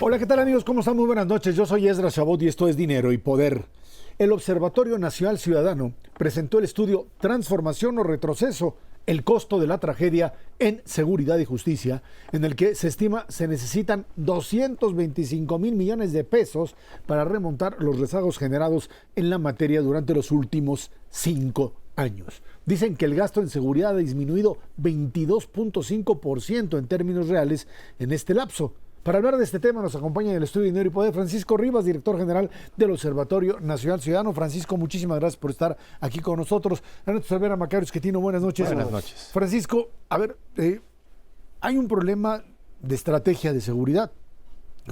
Hola, ¿qué tal amigos? ¿Cómo están? Muy buenas noches. Yo soy Esdras Chabot y esto es Dinero y Poder. El Observatorio Nacional Ciudadano presentó el estudio Transformación o Retroceso, el costo de la tragedia en seguridad y justicia, en el que se estima se necesitan 225,000 millones de pesos para remontar los rezagos generados en la materia durante los últimos 5 años. Dicen que el gasto en seguridad ha disminuido 22.5% en términos reales en este lapso. Para hablar de este tema nos acompaña en el estudio Dinero y Poder Francisco Rivas, director general del Observatorio Nacional Ciudadano. Francisco, muchísimas gracias por estar aquí con nosotros. Ernesto Cervera, Macario Esquetino, buenas noches. Buenas noches. Francisco, a ver, hay un problema de estrategia de seguridad.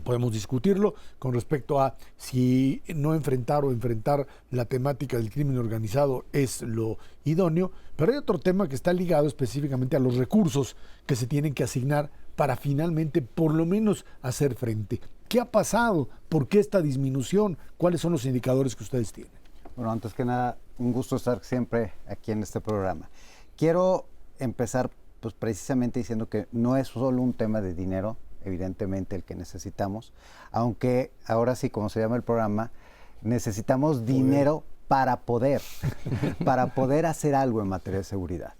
Podemos discutirlo con respecto a si no enfrentar o enfrentar la temática del crimen organizado es lo idóneo, pero hay otro tema que está ligado específicamente a los recursos que se tienen que asignar para finalmente por lo menos hacer frente. ¿Qué ha pasado? ¿Por qué esta disminución? ¿Cuáles son los indicadores que ustedes tienen? Bueno, antes que nada, un gusto estar siempre aquí en este programa. Quiero empezar pues precisamente diciendo que no es solo un tema de dinero, evidentemente el que necesitamos, aunque ahora sí, como se llama el programa, necesitamos dinero para poder hacer algo en materia de seguridad.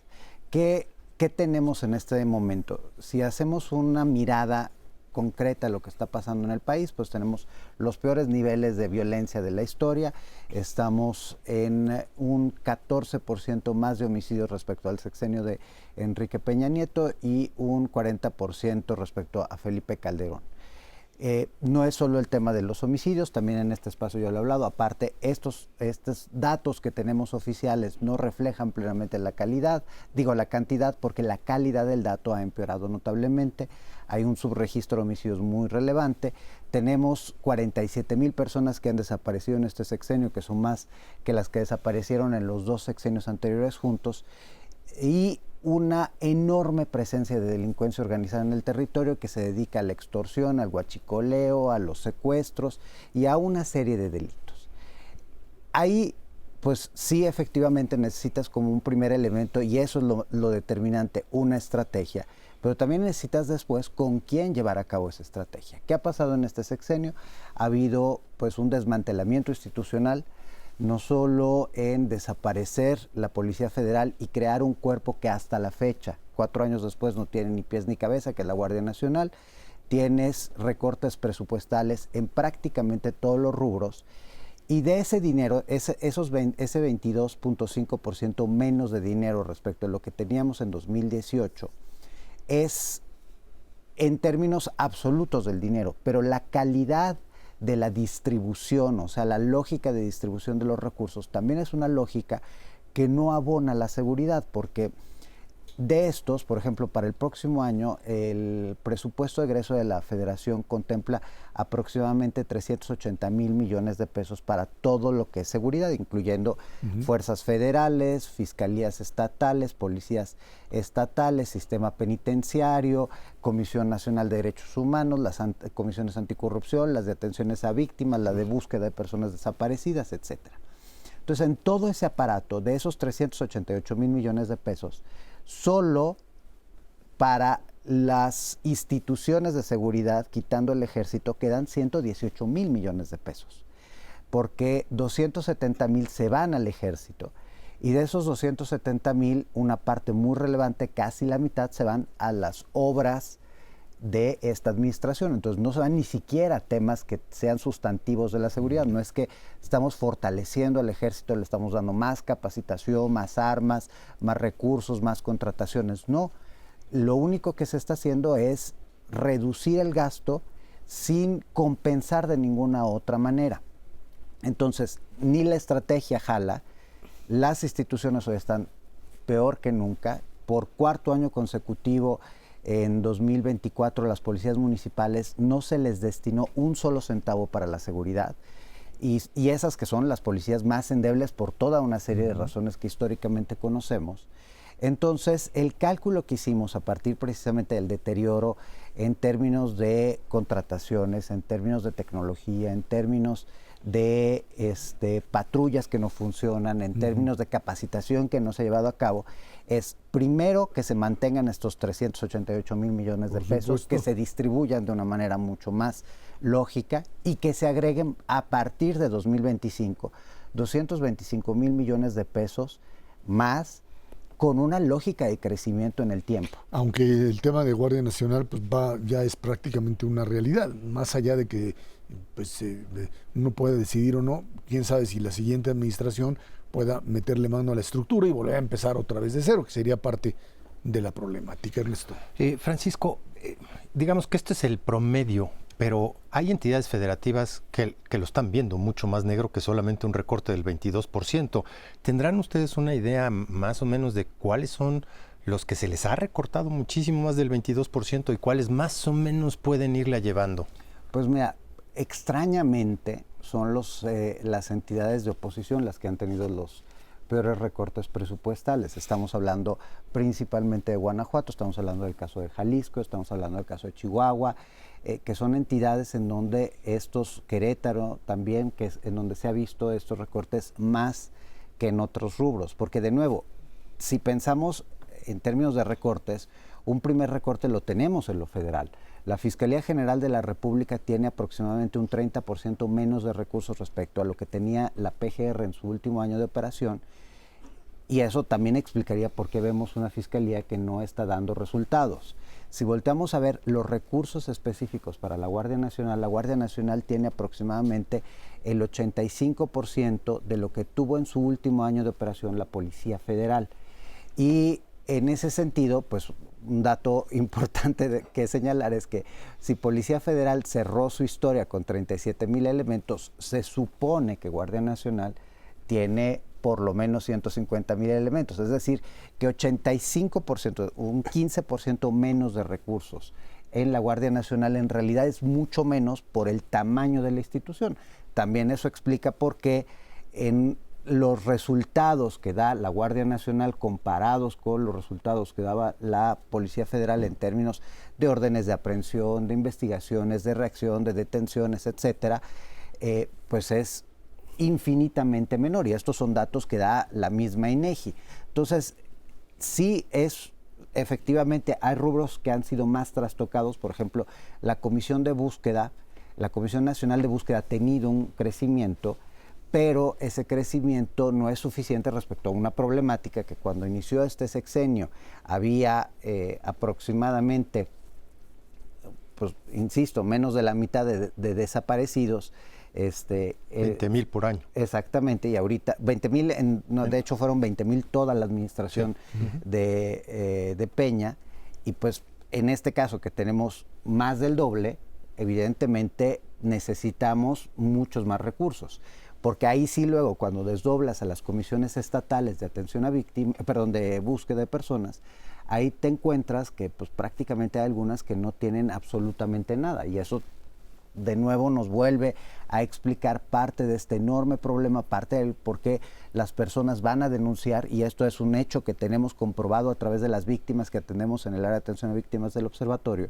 ¿Qué tenemos en este momento? Si hacemos una mirada concreta a lo que está pasando en el país, pues tenemos los peores niveles de violencia de la historia, estamos en un 14% más de homicidios respecto al sexenio de Enrique Peña Nieto y un 40% respecto a Felipe Calderón. No es solo el tema de los homicidios, también en este espacio yo lo he hablado, aparte estos datos que tenemos oficiales no reflejan plenamente la cantidad, porque la calidad del dato ha empeorado notablemente, hay un subregistro de homicidios muy relevante, tenemos 47,000 personas que han desaparecido en este sexenio, que son más que las que desaparecieron en los 2 sexenios anteriores juntos, y una enorme presencia de delincuencia organizada en el territorio que se dedica a la extorsión, al huachicoleo, a los secuestros y a una serie de delitos. Ahí, pues sí, efectivamente necesitas como un primer elemento, y eso es lo determinante, una estrategia, pero también necesitas después con quién llevar a cabo esa estrategia. ¿Qué ha pasado en este sexenio? Ha habido pues un desmantelamiento institucional, no solo en desaparecer la Policía Federal y crear un cuerpo que hasta la fecha, 4 años después, no tiene ni pies ni cabeza, que es la Guardia Nacional. Tienes recortes presupuestales en prácticamente todos los rubros, y de ese dinero, ese 22.5% menos de dinero respecto a lo que teníamos en 2018, es en términos absolutos del dinero, pero la calidad de la distribución, o sea, la lógica de distribución de los recursos, también es una lógica que no abona la seguridad, porque de estos, por ejemplo, para el próximo año, el presupuesto de egreso de la Federación contempla aproximadamente 380,000 millones de pesos para todo lo que es seguridad, incluyendo fuerzas federales, fiscalías estatales, policías estatales, sistema penitenciario, Comisión Nacional de Derechos Humanos, las comisiones anticorrupción, las de atenciones a víctimas, la de búsqueda de personas desaparecidas, etcétera. Entonces, en todo ese aparato, de esos 388,000 millones de pesos, solo para las instituciones de seguridad, quitando el ejército, quedan 118,000 millones de pesos, porque 270,000 se van al ejército, y de esos 270,000, una parte muy relevante, casi la mitad, se van a las obras de esta administración. Entonces no se van ni siquiera a temas que sean sustantivos de la seguridad. No es que estamos fortaleciendo al ejército, le estamos dando más capacitación, más armas, más recursos, más contrataciones. No, lo único que se está haciendo es reducir el gasto sin compensar de ninguna otra manera. Entonces, ni la estrategia jala, las instituciones hoy están peor que nunca. Por 4º año consecutivo, en 2024, las policías municipales no se les destinó un solo centavo para la seguridad, y esas que son las policías más endebles por toda una serie de razones que históricamente conocemos. Entonces, el cálculo que hicimos a partir precisamente del deterioro en términos de contrataciones, en términos de tecnología, en términos de patrullas que no funcionan, en términos de capacitación que no se ha llevado a cabo, es primero que se mantengan estos 388 mil millones de pesos, que se distribuyan de una manera mucho más lógica y que se agreguen a partir de 2025 225 mil millones de pesos más, con una lógica de crecimiento en el tiempo. Aunque el tema de Guardia Nacional pues ya es prácticamente una realidad, más allá de que pues, uno pueda decidir o no, quién sabe si la siguiente administración pueda meterle mano a la estructura y volver a empezar otra vez de cero, que sería parte de la problemática, Ernesto. Francisco, digamos que este es el promedio, pero hay entidades federativas que lo están viendo mucho más negro que solamente un recorte del 22%. ¿Tendrán ustedes una idea más o menos de cuáles son los que se les ha recortado muchísimo más del 22% y cuáles más o menos pueden irla llevando? Pues mira, extrañamente son las entidades de oposición las que han tenido los peores recortes presupuestales. Estamos hablando principalmente de Guanajuato, estamos hablando del caso de Jalisco, estamos hablando del caso de Chihuahua, que son entidades en donde Querétaro también, que es en donde se ha visto estos recortes más que en otros rubros. Porque de nuevo, si pensamos en términos de recortes, un primer recorte lo tenemos en lo federal. La Fiscalía General de la República tiene aproximadamente un 30% menos de recursos respecto a lo que tenía la PGR en su último año de operación, y eso también explicaría por qué vemos una Fiscalía que no está dando resultados. Si volteamos a ver los recursos específicos para la Guardia Nacional tiene aproximadamente el 85% de lo que tuvo en su último año de operación la Policía Federal. Y en ese sentido, pues un dato importante que señalar es que si Policía Federal cerró su historia con 37,000 elementos, se supone que Guardia Nacional tiene por lo menos 150,000 elementos, es decir, que 85%, un 15% menos de recursos en la Guardia Nacional en realidad es mucho menos por el tamaño de la institución. También eso explica por qué en los resultados que da la Guardia Nacional comparados con los resultados que daba la Policía Federal en términos de órdenes de aprehensión, de investigaciones, de reacción, de detenciones, etcétera, pues es infinitamente menor, y estos son datos que da la misma INEGI. Entonces, sí efectivamente hay rubros que han sido más trastocados. Por ejemplo, la Comisión Nacional de Búsqueda ha tenido un crecimiento, pero ese crecimiento no es suficiente respecto a una problemática que cuando inició este sexenio había aproximadamente, pues insisto, menos de la mitad de desaparecidos. 20,000 por año. Exactamente, y ahorita 20,000, de hecho fueron 20,000 toda la administración de Peña, y pues en este caso que tenemos más del doble, evidentemente necesitamos muchos más recursos, porque ahí sí luego cuando desdoblas a las comisiones estatales de atención a víctimas, de búsqueda de personas, ahí te encuentras que pues prácticamente hay algunas que no tienen absolutamente nada, y eso de nuevo nos vuelve a explicar parte de este enorme problema, parte del por qué las personas van a denunciar, y esto es un hecho que tenemos comprobado a través de las víctimas que atendemos en el área de atención a víctimas del observatorio,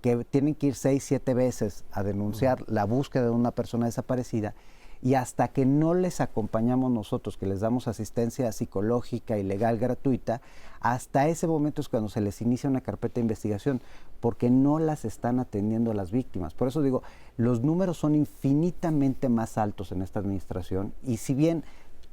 que tienen que ir 6, 7 veces a denunciar la búsqueda de una persona desaparecida, y hasta que no les acompañamos nosotros, que les damos asistencia psicológica y legal gratuita, hasta ese momento es cuando se les inicia una carpeta de investigación, porque no las están atendiendo las víctimas. Por eso digo, los números son infinitamente más altos en esta administración, y si bien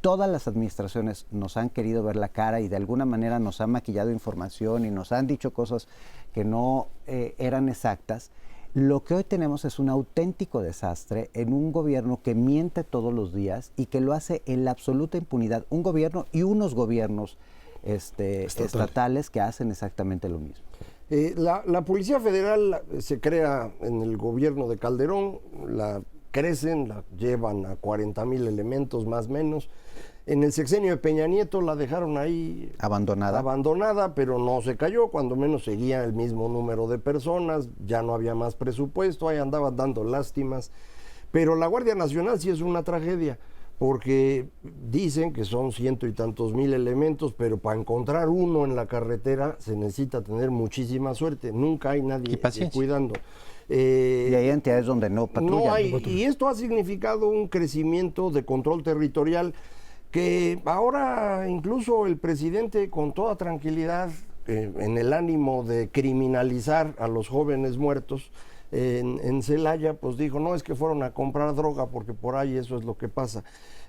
todas las administraciones nos han querido ver la cara y de alguna manera nos han maquillado información y nos han dicho cosas que no eran exactas, lo que hoy tenemos es un auténtico desastre en un gobierno que miente todos los días y que lo hace en la absoluta impunidad. Un gobierno y unos gobiernos estatales que hacen exactamente lo mismo. La Policía Federal se crea en el gobierno de Calderón, la crecen, la llevan a 40,000 elementos más o menos. En el sexenio de Peña Nieto la dejaron ahí abandonada, pero no se cayó, cuando menos seguía el mismo número de personas, ya no había más presupuesto, ahí andaban dando lástimas. Pero la Guardia Nacional sí es una tragedia, porque dicen que son 100 y tantos mil elementos, pero para encontrar uno en la carretera se necesita tener muchísima suerte. Nunca hay nadie cuidando. Y hay entidades donde no patrullan. No hay, y esto ha significado un crecimiento de control territorial que ahora incluso el presidente, con toda tranquilidad, en el ánimo de criminalizar a los jóvenes muertos en Celaya, pues dijo, no, es que fueron a comprar droga, porque por ahí eso es lo que pasa.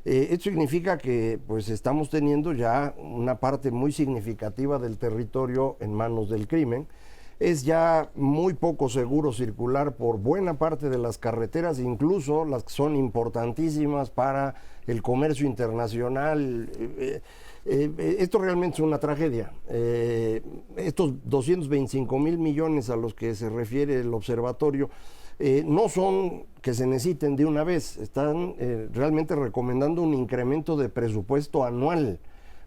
Esto significa que pues estamos teniendo ya una parte muy significativa del territorio en manos del crimen. Es ya muy poco seguro circular por buena parte de las carreteras, incluso las que son importantísimas para el comercio internacional. Esto realmente es una tragedia. Estos 225,000 millones a los que se refiere el observatorio no son que se necesiten de una vez, están realmente recomendando un incremento de presupuesto anual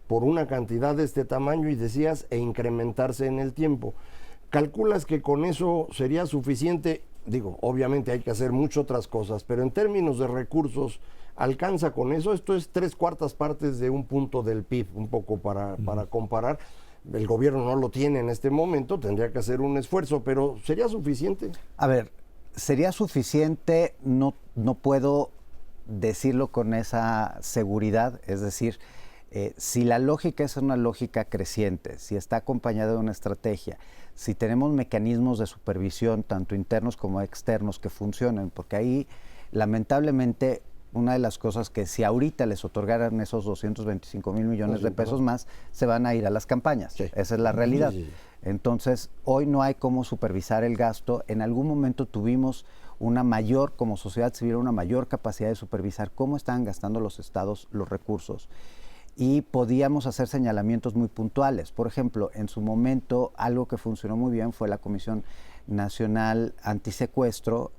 por una cantidad de este tamaño y decías, e incrementarse en el tiempo. ¿Calculas que con eso sería suficiente? Digo, obviamente hay que hacer muchas otras cosas, pero en términos de recursos, ¿alcanza con eso? Esto es 3/4 partes de un punto del PIB, un poco para comparar. El gobierno no lo tiene en este momento, tendría que hacer un esfuerzo, pero ¿sería suficiente? A ver, ¿sería suficiente? No puedo decirlo con esa seguridad, es decir, si la lógica es una lógica creciente, si está acompañada de una estrategia, si tenemos mecanismos de supervisión, tanto internos como externos, que funcionen, porque ahí, lamentablemente, una de las cosas que si ahorita les otorgaran esos 225,000 millones de pesos más, se van a ir a las campañas. Sí. Esa es la realidad. Sí. Entonces, hoy no hay cómo supervisar el gasto. En algún momento tuvimos como sociedad civil, una mayor capacidad de supervisar cómo estaban gastando los estados los recursos. Y podíamos hacer señalamientos muy puntuales. Por ejemplo, en su momento, algo que funcionó muy bien fue la Comisión Nacional Antisecuestro,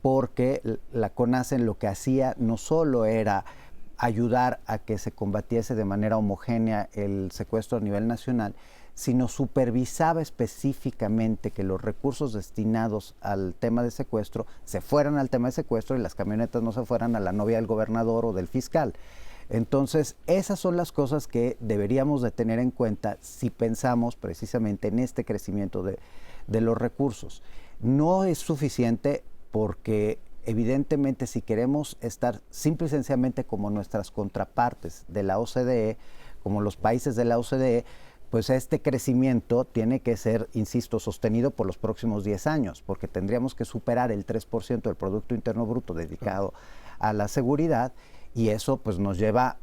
porque la CONACEN lo que hacía no solo era ayudar a que se combatiese de manera homogénea el secuestro a nivel nacional, sino supervisaba específicamente que los recursos destinados al tema de secuestro se fueran al tema de secuestro y las camionetas no se fueran a la novia del gobernador o del fiscal. Entonces, esas son las cosas que deberíamos de tener en cuenta si pensamos precisamente en este crecimiento de los recursos. No es suficiente porque evidentemente si queremos estar simple y sencillamente como nuestras contrapartes de la OCDE, como los países de la OCDE, pues este crecimiento tiene que ser, insisto, sostenido por los próximos 10 años, porque tendríamos que superar el 3% del Producto Interno Bruto dedicado a la seguridad, y eso pues nos lleva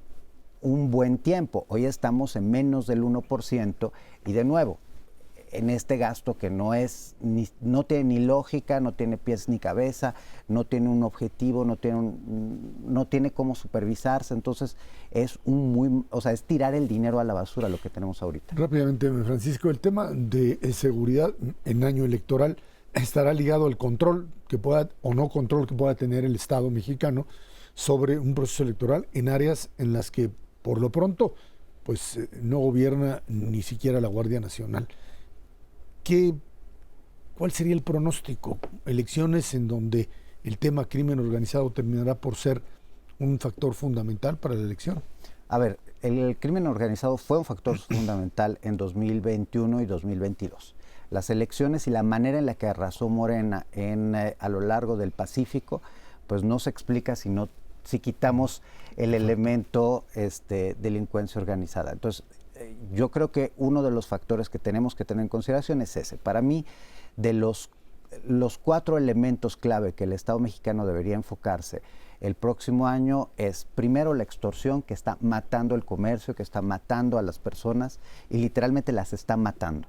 un buen tiempo. Hoy estamos en menos del 1% y de nuevo, en este gasto que no tiene ni lógica, no tiene pies ni cabeza, no tiene un objetivo, no tiene cómo supervisarse. Entonces es es tirar el dinero a la basura lo que tenemos ahorita. Rápidamente, Francisco, el tema de seguridad en año electoral estará ligado al control que pueda o no control que pueda tener el Estado mexicano sobre un proceso electoral en áreas en las que por lo pronto pues no gobierna ni siquiera la Guardia Nacional. ¿Cuál sería el pronóstico? Elecciones en donde el tema crimen organizado terminará por ser un factor fundamental para la elección. A ver, el crimen organizado fue un factor fundamental en 2021 y 2022. Las elecciones y la manera en la que arrasó Morena a lo largo del Pacífico, pues no se explica si quitamos el elemento delincuencia organizada. Entonces, yo creo que uno de los factores que tenemos que tener en consideración es ese. Para mí, de los 4 elementos clave que el Estado mexicano debería enfocarse el próximo año es, primero, la extorsión, que está matando el comercio, que está matando a las personas y literalmente las está matando.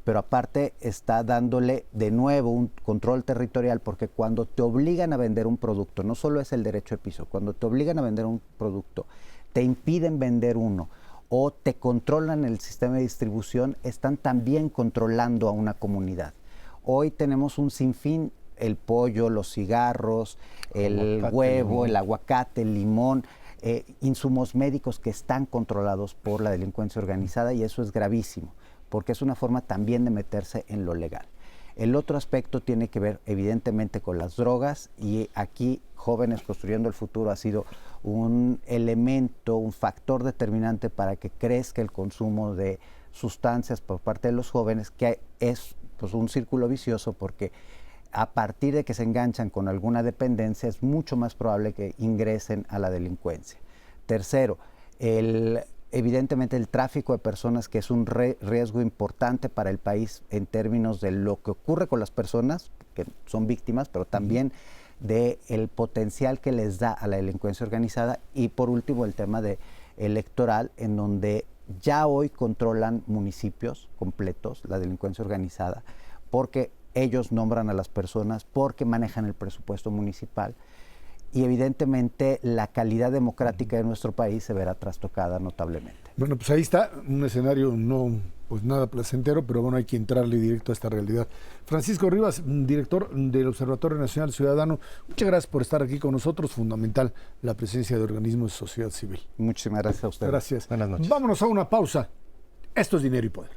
Pero aparte está dándole de nuevo un control territorial, porque cuando te obligan a vender un producto, no solo es el derecho de piso, cuando te obligan a vender un producto, te impiden vender uno, o te controlan el sistema de distribución, están también controlando a una comunidad. Hoy tenemos un sinfín, el pollo, los cigarros, el huevo, el aguacate, el limón, insumos médicos que están controlados por la delincuencia organizada, y eso es gravísimo, porque es una forma también de meterse en lo legal. El otro aspecto tiene que ver evidentemente con las drogas, y aquí Jóvenes Construyendo el Futuro ha sido un elemento, un factor determinante para que crezca el consumo de sustancias por parte de los jóvenes, que es pues un círculo vicioso, porque a partir de que se enganchan con alguna dependencia es mucho más probable que ingresen a la delincuencia. Tercero, evidentemente el tráfico de personas, que es un riesgo importante para el país en términos de lo que ocurre con las personas que son víctimas, pero también del potencial que les da a la delincuencia organizada. Y por último, el tema electoral, en donde ya hoy controlan municipios completos la delincuencia organizada, porque ellos nombran a las personas, porque manejan el presupuesto municipal, y evidentemente la calidad democrática de nuestro país se verá trastocada notablemente. Bueno, pues ahí está un escenario no pues nada placentero, pero bueno, hay que entrarle directo a esta realidad. Francisco Rivas, director del Observatorio Nacional Ciudadano, muchas gracias por estar aquí con nosotros. Fundamental la presencia de organismos de sociedad civil. Muchísimas gracias a ustedes. Gracias. Buenas noches. Vámonos a una pausa. Esto es Dinero y Poder.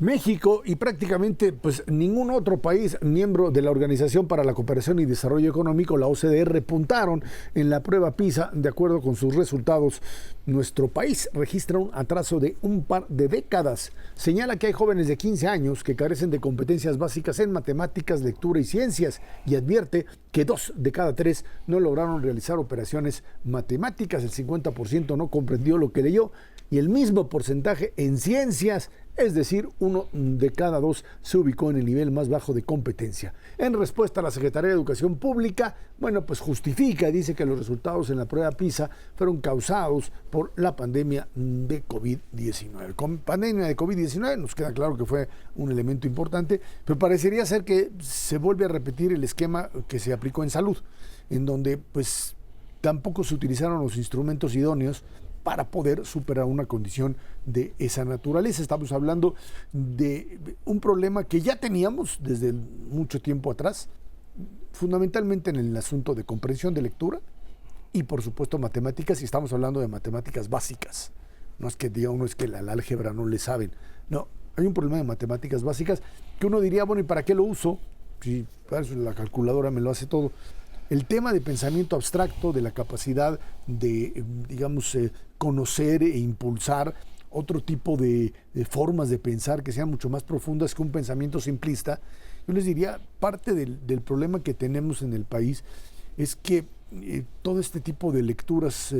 México y prácticamente pues ningún otro país miembro de la Organización para la Cooperación y Desarrollo Económico, la OCDE, repuntaron en la prueba PISA. De acuerdo con sus resultados, nuestro país registra un atraso de un par de décadas. Señala que hay jóvenes de 15 años que carecen de competencias básicas en matemáticas, lectura y ciencias, y advierte que 2 de cada 3 no lograron realizar operaciones matemáticas. El 50% no comprendió lo que leyó, y el mismo porcentaje en ciencias, es decir, 1 de cada 2 se ubicó en el nivel más bajo de competencia. En respuesta, a la Secretaría de Educación Pública, bueno, pues justifica, dice que los resultados en la prueba PISA fueron causados por la pandemia de COVID-19. Con pandemia de COVID-19 nos queda claro que fue un elemento importante, pero parecería ser que se vuelve a repetir el esquema que se aplicó en salud, en donde pues tampoco se utilizaron los instrumentos idóneos para poder superar una condición de esa naturaleza. Estamos hablando de un problema que ya teníamos desde mucho tiempo atrás, fundamentalmente en el asunto de comprensión de lectura y por supuesto matemáticas, y estamos hablando de matemáticas básicas. No es que diga uno es que la álgebra no le saben. No, hay un problema de matemáticas básicas que uno diría, bueno, ¿y para qué lo uso? Si la calculadora me lo hace todo. El tema de pensamiento abstracto, de la capacidad de, digamos, conocer e impulsar otro tipo de formas de pensar que sean mucho más profundas que un pensamiento simplista. Yo les diría, parte del problema que tenemos en el país es que todo este tipo de lecturas,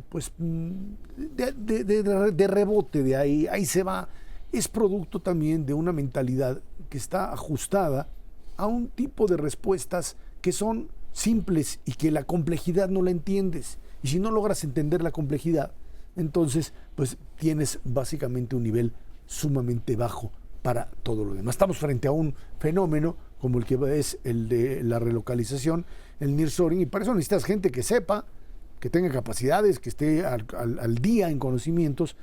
pues, de rebote, de ahí se va, es producto también de una mentalidad que está ajustada a un tipo de respuestas que son simples y que la complejidad no la entiendes. Y si no logras entender la complejidad, entonces pues tienes básicamente un nivel sumamente bajo para todo lo demás. Estamos frente a un fenómeno como el que es el de la relocalización, el nearshoring, y para eso necesitas gente que sepa, que tenga capacidades, que esté al día en conocimientos.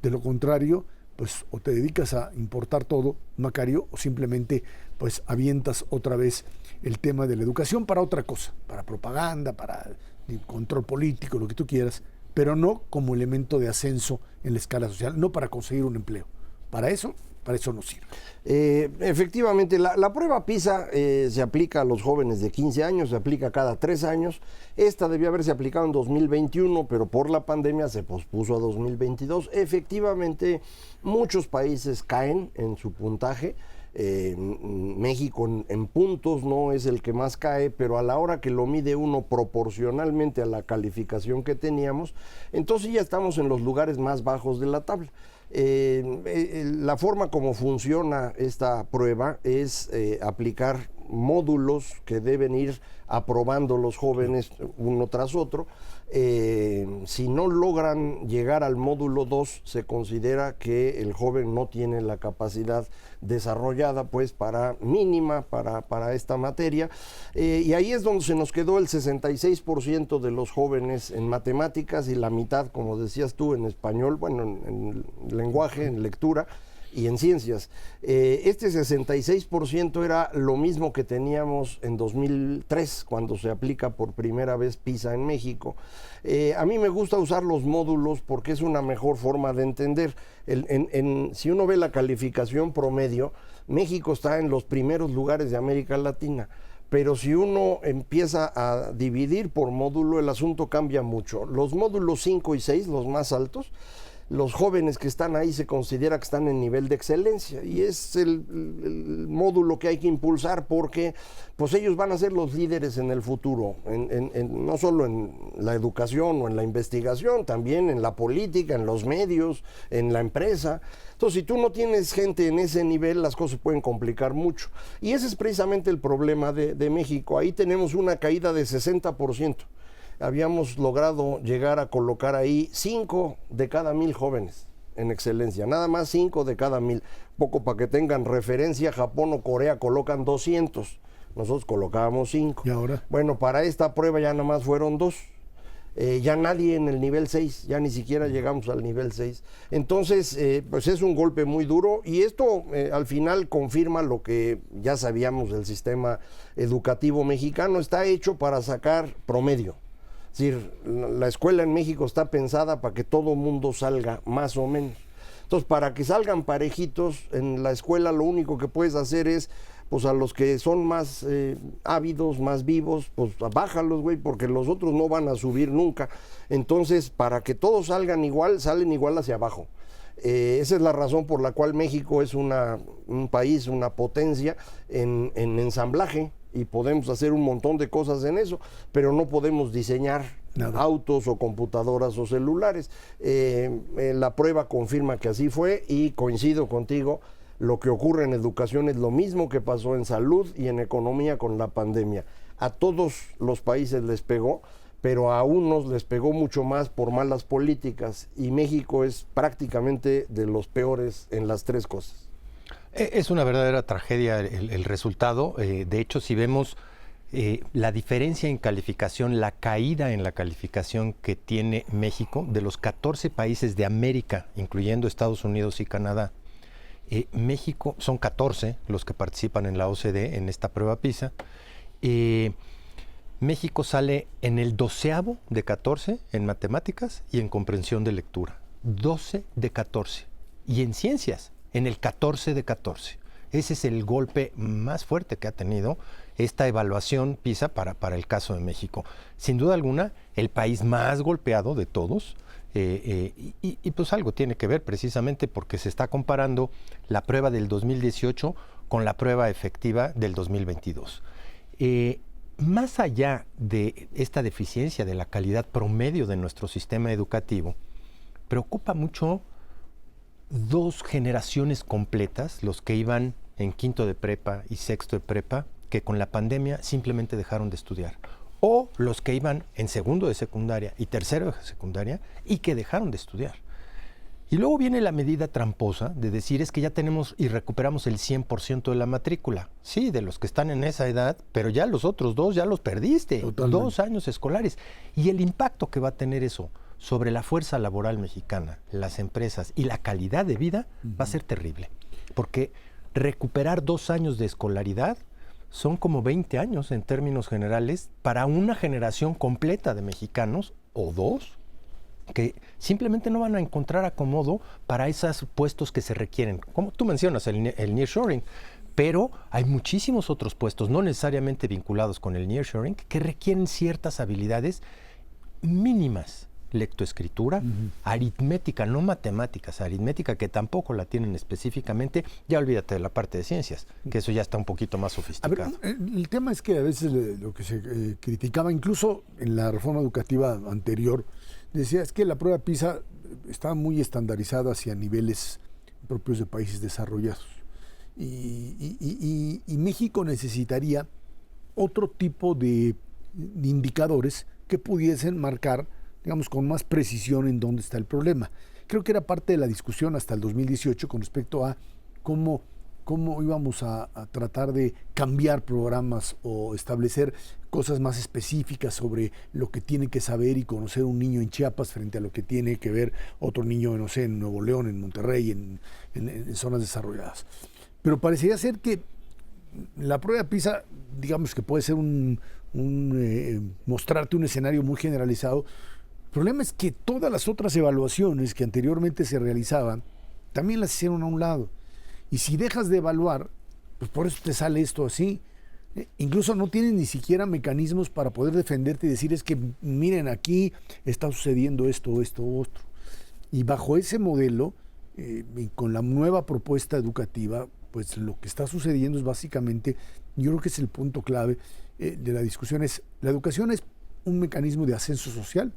De lo contrario, pues o te dedicas a importar todo, Macario, o simplemente pues avientas otra vez el tema de la educación para otra cosa, para propaganda, para control político, lo que tú quieras, pero no como elemento de ascenso en la escala social, no para conseguir un empleo. Para eso no sirve. Efectivamente, la prueba PISA se aplica a los jóvenes de 15 años, se aplica cada 3 años. Esta debió haberse aplicado en 2021, pero por la pandemia se pospuso a 2022. Efectivamente, muchos países caen en su puntaje. México en puntos no es el que más cae, pero a la hora que lo mide uno proporcionalmente a la calificación que teníamos, entonces ya estamos en los lugares más bajos de la tabla. La forma como funciona esta prueba es aplicar módulos que deben ir aprobando los jóvenes uno tras otro. Si no logran llegar al módulo 2, se considera que el joven no tiene la capacidad desarrollada pues mínima para esta materia, y ahí es donde se nos quedó el 66% de los jóvenes en matemáticas y la mitad, como decías tú, en español, bueno, en lenguaje, en lectura. y en ciencias. Este 66% era lo mismo que teníamos en 2003, cuando se aplica por primera vez PISA en México. A mí me gusta usar los módulos porque es una mejor forma de entender. Si uno ve la calificación promedio, México está en los primeros lugares de América Latina. Pero si uno empieza a dividir por módulo, el asunto cambia mucho. Los módulos 5 y 6, los más altos, los jóvenes que están ahí se considera que están en nivel de excelencia y es el módulo que hay que impulsar porque pues ellos van a ser los líderes en el futuro, no solo en la educación o en la investigación, también en la política, en los medios, en la empresa. Entonces, si tú no tienes gente en ese nivel, las cosas pueden complicar mucho. Y ese es precisamente el problema de México. Ahí tenemos una caída de 60%. Habíamos logrado llegar a colocar ahí 5 de cada 1000 jóvenes en excelencia, nada más 5 de cada 1000. Poco para que tengan referencia, Japón o Corea colocan 200, nosotros colocábamos 5. ¿Y ahora? Bueno, para esta prueba ya nada más fueron 2. Ya nadie en el nivel 6, ya ni siquiera llegamos al nivel 6. Entonces, pues es un golpe muy duro y esto al final confirma lo que ya sabíamos del sistema educativo mexicano, está hecho para sacar promedio. Es decir, la escuela en México está pensada para que todo mundo salga más o menos. Entonces, para que salgan parejitos en la escuela, lo único que puedes hacer es, pues a los que son más ávidos, más vivos, pues bájalos, güey, porque los otros no van a subir nunca. Entonces, para que todos salgan igual, salen igual hacia abajo. Esa es la razón por la cual México es un país, una potencia en ensamblaje. Y podemos hacer un montón de cosas en eso, pero no podemos diseñar autos o computadoras o celulares. La prueba confirma que así fue y coincido contigo, lo que ocurre en educación es lo mismo que pasó en salud y en economía con la pandemia. A todos los países les pegó, pero a unos les pegó mucho más por malas políticas y México es prácticamente de los peores en las tres cosas. Es una verdadera tragedia el resultado. De hecho, si vemos la diferencia en calificación, la caída en la calificación que tiene México, de los 14 países de América, incluyendo Estados Unidos y Canadá, México, son 14 los que participan en la OCDE en esta prueba PISA. México sale en el 12º de 14 en matemáticas y en comprensión de lectura. 12 de 14. Y en ciencias, en el 14 de 14. Ese es el golpe más fuerte que ha tenido esta evaluación PISA para el caso de México. Sin duda alguna, el país más golpeado de todos, y pues algo tiene que ver precisamente porque se está comparando la prueba del 2018 con la prueba efectiva del 2022. Más allá de esta deficiencia de la calidad promedio de nuestro sistema educativo, preocupa mucho dos generaciones completas, los que iban en quinto de prepa y sexto de prepa, que con la pandemia simplemente dejaron de estudiar. O los que iban en segundo de secundaria y tercero de secundaria y que dejaron de estudiar. Y luego viene la medida tramposa de decir es que ya tenemos y recuperamos el 100% de la matrícula. Sí, de los que están en esa edad, pero ya los otros 2 ya los perdiste. Totalmente. 2 años escolares. Y el impacto que va a tener eso sobre la fuerza laboral mexicana, las empresas y la calidad de vida va a ser terrible. Porque recuperar 2 años de escolaridad son como 20 años en términos generales para una generación completa de mexicanos, o 2, que simplemente no van a encontrar acomodo para esos puestos que se requieren. Como tú mencionas, el nearshoring, pero hay muchísimos otros puestos, no necesariamente vinculados con el nearshoring, que requieren ciertas habilidades mínimas. Lectoescritura, aritmética, no matemáticas, aritmética que tampoco la tienen específicamente, ya olvídate de la parte de ciencias, que eso ya está un poquito más sofisticado. A ver, el tema es que a veces lo que se criticaba, incluso en la reforma educativa anterior, decía es que la prueba PISA estaba muy estandarizada hacia niveles propios de países desarrollados. Y México necesitaría otro tipo de indicadores que pudiesen marcar, digamos, con más precisión en dónde está el problema. Creo que era parte de la discusión hasta el 2018 con respecto a cómo cómo íbamos a tratar de cambiar programas o establecer cosas más específicas sobre lo que tiene que saber y conocer un niño en Chiapas frente a lo que tiene que ver otro niño, no sé, en Nuevo León, en Monterrey, en zonas desarrolladas. Pero parecería ser que la prueba PISA, digamos que puede ser mostrarte un escenario muy generalizado. El problema es que todas las otras evaluaciones que anteriormente se realizaban también las hicieron a un lado. Y si dejas de evaluar, pues por eso te sale esto así. Incluso no tienes ni siquiera mecanismos para poder defenderte y decir, es que miren, aquí está sucediendo esto, otro. Y bajo ese modelo, y con la nueva propuesta educativa, pues lo que está sucediendo es básicamente, yo creo que es el punto clave de la discusión, es, ¿la educación es un mecanismo de ascenso social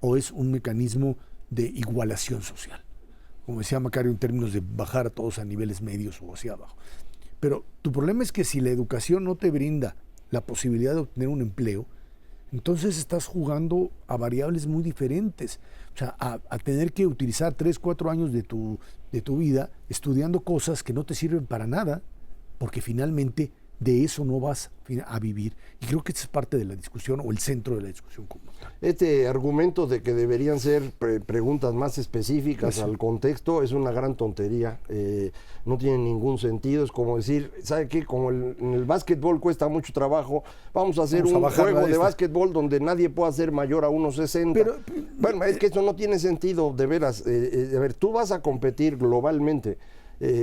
o es un mecanismo de igualación social? Como decía Macario, en términos de bajar a todos a niveles medios o hacia abajo. Pero tu problema es que si la educación no te brinda la posibilidad de obtener un empleo, entonces estás jugando a variables muy diferentes. O sea, a tener que utilizar 3, 4 años de tu vida estudiando cosas que no te sirven para nada, porque finalmente de eso no vas a vivir. Y creo que esta es parte de la discusión o el centro de la discusión común. Este argumento de que deberían ser preguntas más específicas Eso. al contexto es una gran tontería. No tiene ningún sentido. Es como decir, ¿sabe qué? Como en el básquetbol cuesta mucho trabajo, vamos a hacer un juego de básquetbol donde nadie pueda ser mayor a 1.60. Bueno, es que eso no tiene sentido, de veras. A ver, tú vas a competir globalmente.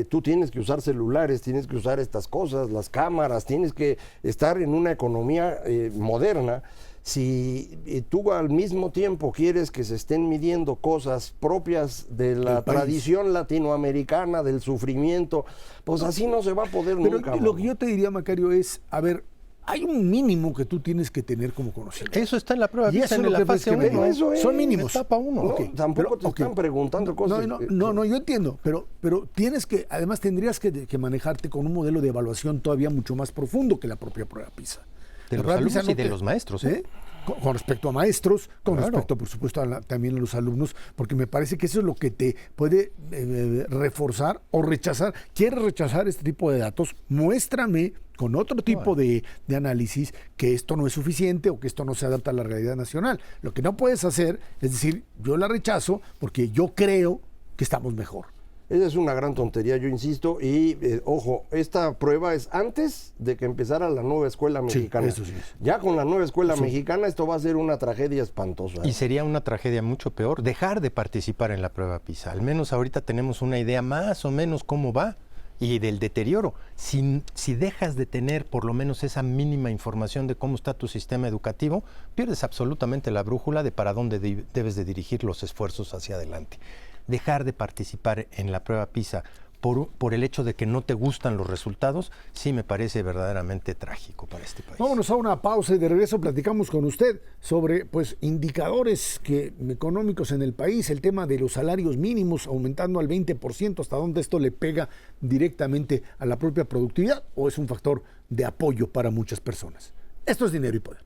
Tú tienes que usar celulares, tienes que usar estas cosas, las cámaras, tienes que estar en una economía moderna. Si tú al mismo tiempo quieres que se estén midiendo cosas propias de la tradición latinoamericana, del sufrimiento, pues así no se va a poder nunca. Lo que yo te diría, Macario, es, a ver, hay un mínimo que tú tienes que tener como conocimiento. Eso está en la prueba Y PISA, eso en es la fase 1. Eso es. Son mínimos. Etapa 1. No, Ok, tampoco pero, te están preguntando cosas. No, yo entiendo, pero tienes que, además tendrías que manejarte con un modelo de evaluación todavía mucho más profundo que la propia prueba PISA. De La los prueba alumnos PISA y de los maestros. Con respecto a maestros, con Claro. respecto, por supuesto, también a los alumnos, porque me parece que eso es lo que te puede reforzar o rechazar. ¿Quieres rechazar este tipo de datos? Muéstrame con otro tipo de análisis que esto no es suficiente o que esto no se adapta a la realidad nacional. Lo que no puedes hacer es decir, yo la rechazo porque yo creo que estamos mejor. Esa es una gran tontería, yo insisto, y ojo, esta prueba es antes de que empezara la nueva escuela mexicana. Eso sí es. Ya con la nueva escuela mexicana esto va a ser una tragedia espantosa. Y sería una tragedia mucho peor dejar de participar en la prueba PISA. Al menos ahorita tenemos una idea más o menos cómo va y del deterioro. Si dejas de tener por lo menos esa mínima información de cómo está tu sistema educativo, pierdes absolutamente la brújula de para dónde debes de dirigir los esfuerzos hacia adelante. Dejar de participar en la prueba PISA por el hecho de que no te gustan los resultados, sí me parece verdaderamente trágico para este país. Vámonos a una pausa y de regreso platicamos con usted sobre indicadores económicos en el país, el tema de los salarios mínimos aumentando al 20%, hasta dónde esto le pega directamente a la propia productividad o es un factor de apoyo para muchas personas. Esto es Dinero y Poder.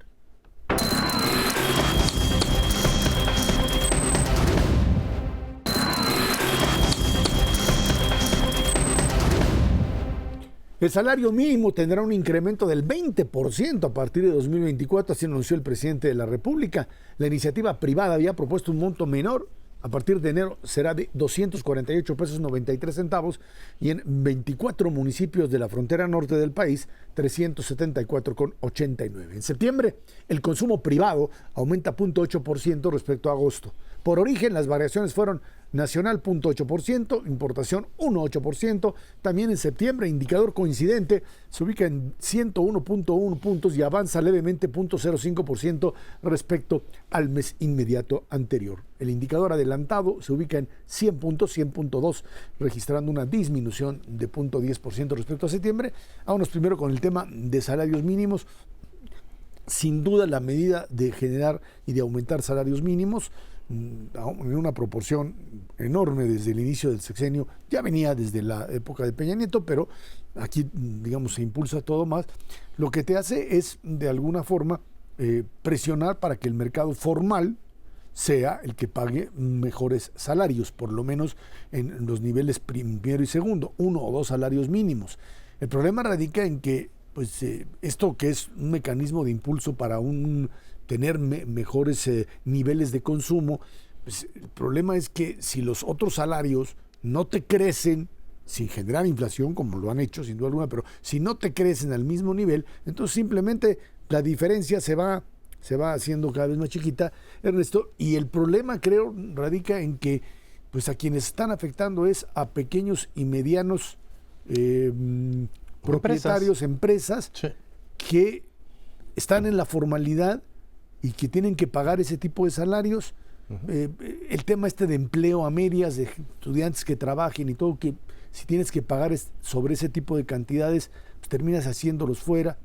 El salario mínimo tendrá un incremento del 20% a partir de 2024, así anunció el presidente de la República. La iniciativa privada había propuesto un monto menor. A partir de enero será de 248 pesos 93 centavos y en 24 municipios de la frontera norte del país, 374,89. En septiembre, el consumo privado aumenta 0.8% respecto a agosto. Por origen, las variaciones fueron nacional 0.8%, importación 1.8%. También en septiembre, indicador coincidente, se ubica en 101.1 puntos y avanza levemente 0.05% respecto al mes inmediato anterior. El indicador adelantado se ubica en 100 puntos, 100.2, registrando una disminución de 0.10% respecto a septiembre. Vámonos primero con el tema de salarios mínimos. Sin duda, la medida de generar y de aumentar salarios mínimos en una proporción enorme desde el inicio del sexenio, ya venía desde la época de Peña Nieto, pero aquí, digamos, se impulsa todo más. Lo que te hace es, de alguna forma, presionar para que el mercado formal sea el que pague mejores salarios, por lo menos en los niveles primero y segundo, 1 o 2 salarios mínimos. El problema radica en que pues, esto que es un mecanismo de impulso para tener mejores niveles de consumo, pues, el problema es que si los otros salarios no te crecen, sin generar inflación, como lo han hecho sin duda alguna, pero si no te crecen al mismo nivel, entonces simplemente la diferencia se va haciendo cada vez más chiquita, Ernesto, y el problema creo radica en que pues a quienes están afectando es a pequeños y medianos propietarios, empresas Sí. que están en la formalidad y que tienen que pagar ese tipo de salarios. El tema de empleo a medias, de estudiantes que trabajen y todo, que si tienes que pagar sobre ese tipo de cantidades, pues terminas haciéndolos fuera.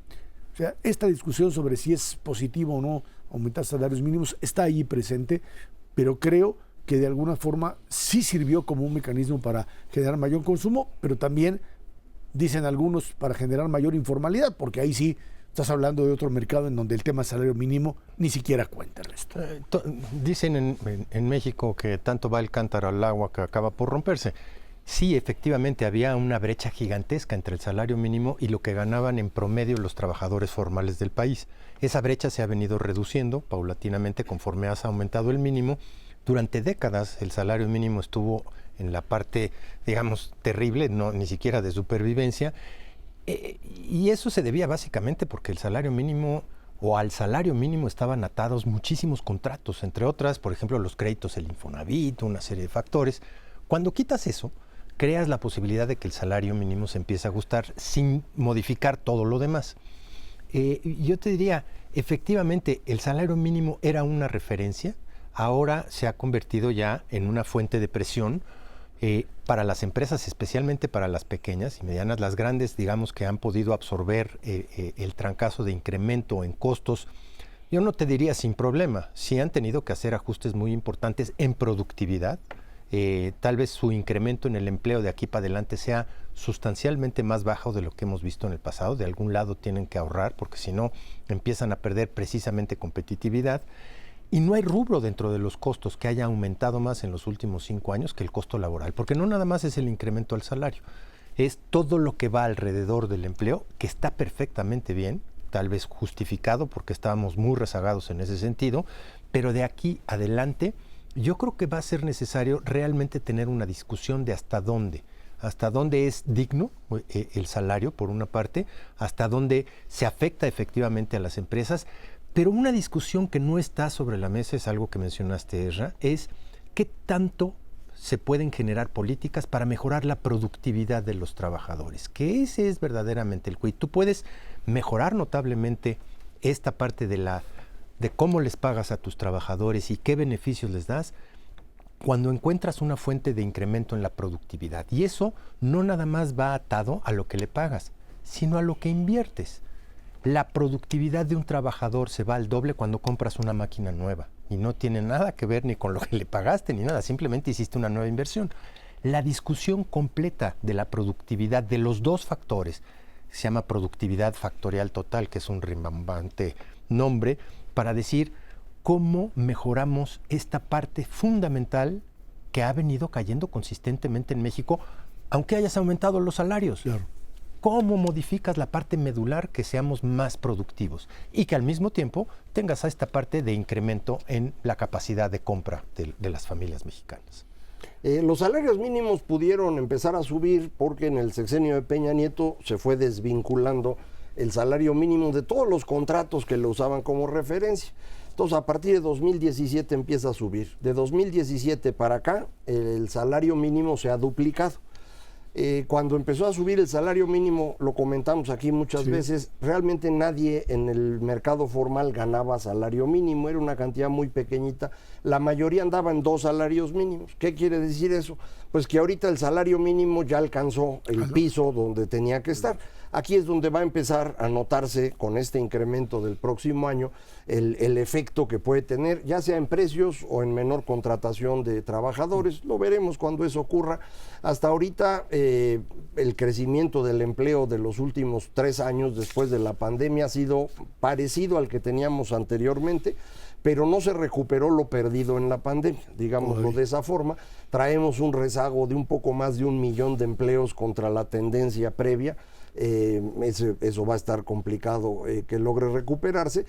O sea, esta discusión sobre si es positivo o no aumentar salarios mínimos está ahí presente, pero creo que de alguna forma sí sirvió como un mecanismo para generar mayor consumo, pero también, dicen algunos, para generar mayor informalidad, porque ahí sí estás hablando de otro mercado en donde el tema salario mínimo ni siquiera cuenta, Ernesto. Dicen en México que tanto va el cántaro al agua que acaba por romperse. Sí, efectivamente había una brecha gigantesca entre el salario mínimo y lo que ganaban en promedio los trabajadores formales del país. Esa brecha se ha venido reduciendo paulatinamente conforme has aumentado el mínimo. Durante décadas el salario mínimo estuvo en la parte, digamos, terrible, no ni siquiera de supervivencia. Y eso se debía básicamente porque el salario mínimo o al salario mínimo estaban atados muchísimos contratos, entre otras, por ejemplo, los créditos, el Infonavit, una serie de factores. Cuando quitas eso, creas la posibilidad de que el salario mínimo se empiece a ajustar sin modificar todo lo demás. Yo te diría, efectivamente, el salario mínimo era una referencia, ahora se ha convertido ya en una fuente de presión para las empresas, especialmente para las pequeñas y medianas. Las grandes, digamos, que han podido absorber el trancazo de incremento en costos, yo no te diría sin problema, sí han tenido que hacer ajustes muy importantes en productividad. Tal vez su incremento en el empleo de aquí para adelante sea sustancialmente más bajo de lo que hemos visto en el pasado. De algún lado tienen que ahorrar porque si no empiezan a perder precisamente competitividad. Y no hay rubro dentro de los costos que haya aumentado más en los últimos 5 años que el costo laboral, porque no nada más es el incremento al salario, es todo lo que va alrededor del empleo, que está perfectamente bien, tal vez justificado porque estábamos muy rezagados en ese sentido, pero de aquí adelante yo creo que va a ser necesario realmente tener una discusión de hasta dónde es digno el salario, por una parte, hasta dónde se afecta efectivamente a las empresas, pero una discusión que no está sobre la mesa, es algo que mencionaste, Ezra, es qué tanto se pueden generar políticas para mejorar la productividad de los trabajadores, que ese es verdaderamente el quid. Tú puedes mejorar notablemente esta parte de cómo les pagas a tus trabajadores y qué beneficios les das cuando encuentras una fuente de incremento en la productividad. Y eso no nada más va atado a lo que le pagas, sino a lo que inviertes. La productividad de un trabajador se va al doble cuando compras una máquina nueva y no tiene nada que ver ni con lo que le pagaste ni nada, simplemente hiciste una nueva inversión. La discusión completa de la productividad de los dos factores, se llama productividad factorial total, que es un rimbombante nombre, para decir cómo mejoramos esta parte fundamental que ha venido cayendo consistentemente en México, aunque hayas aumentado los salarios. Claro. ¿Cómo modificas la parte medular que seamos más productivos y que al mismo tiempo tengas a esta parte de incremento en la capacidad de compra de las familias mexicanas? Los salarios mínimos pudieron empezar a subir porque en el sexenio de Peña Nieto se fue desvinculando el salario mínimo de todos los contratos que lo usaban como referencia. Entonces, a partir de 2017 empieza a subir. De 2017 para acá, el salario mínimo se ha duplicado. Cuando empezó a subir el salario mínimo, lo comentamos aquí muchas veces, realmente nadie en el mercado formal ganaba salario mínimo, era una cantidad muy pequeñita, la mayoría andaba en 2 salarios mínimos. ¿Qué quiere decir eso? Pues que ahorita el salario mínimo ya alcanzó el piso donde tenía que estar. Aquí es donde va a empezar a notarse con este incremento del próximo año el efecto que puede tener, ya sea en precios o en menor contratación de trabajadores. Lo veremos cuando eso ocurra. Hasta ahorita el crecimiento del empleo de los últimos 3 años después de la pandemia ha sido parecido al que teníamos anteriormente, pero no se recuperó lo perdido en la pandemia, digámoslo de esa forma. Traemos un rezago de un poco más de 1 millón de empleos contra la tendencia previa. Eso va a estar complicado que logre recuperarse.